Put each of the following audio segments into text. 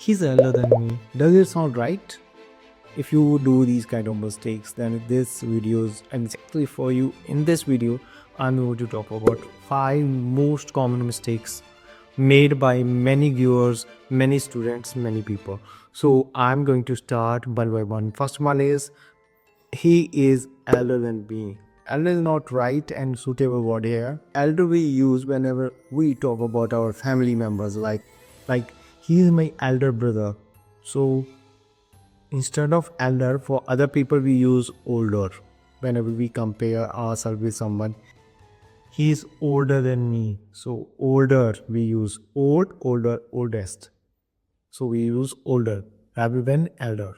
He's elder than me. Does it sound right? If you do these kind of mistakes, then this video is exactly for you. In this video, I'm going to talk about 5 most common mistakes made by many viewers, many students, many people. So I'm going to start one by one. First one is he is elder than me. Elder is not right and suitable word here. Elder we use whenever we talk about our family members, like he is my elder brother. So instead of elder, for other people we use older. Whenever we compare ourselves with someone, he is older than me. So older we use old, older, oldest. So we use older rather than elder.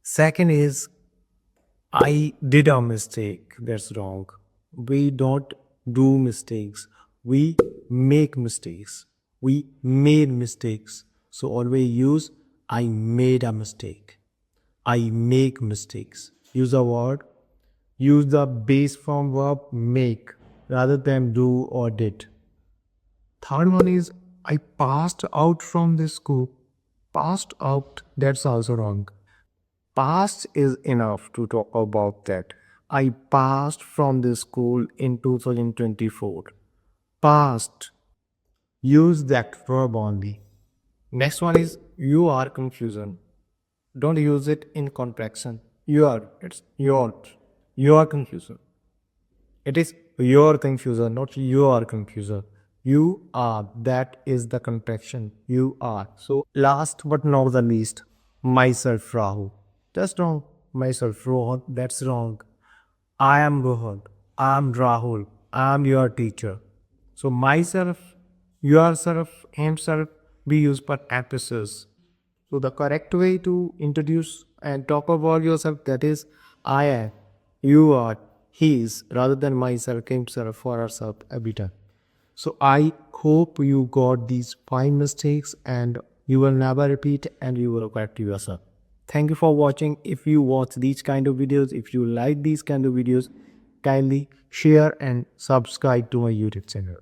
Second is I did a mistake. That's wrong. We don't do mistakes. We make mistakes. We made mistakes. So always use I made a mistake. I make mistakes. Use a word. Use the base form verb make rather than do or did. Third one is I passed out from this school. Passed out, that's also wrong. Past is enough to talk about that. I passed from this school in 2024. Past. Use that verb only. Next one is you are confusion. Don't use it in contraction. You are. It's your. You are confusion. It is your confusion, not your confusion. You are. That is the contraction. You are. So last but not the least, myself Rahul. That's wrong. Myself Rohan. That's wrong. I am Rohan. I am Rahul. I am your teacher. So myself, yourself, himself, we use per emphasis. So the correct way to introduce and talk about yourself, that is I am, you are, he is, rather than myself, himself, for ourselves every time. So I hope you got these 5 mistakes and you will never repeat and you will correct yourself. Thank you for watching. If you watch these kind of videos, if you like these kind of videos, kindly share and subscribe to my YouTube channel.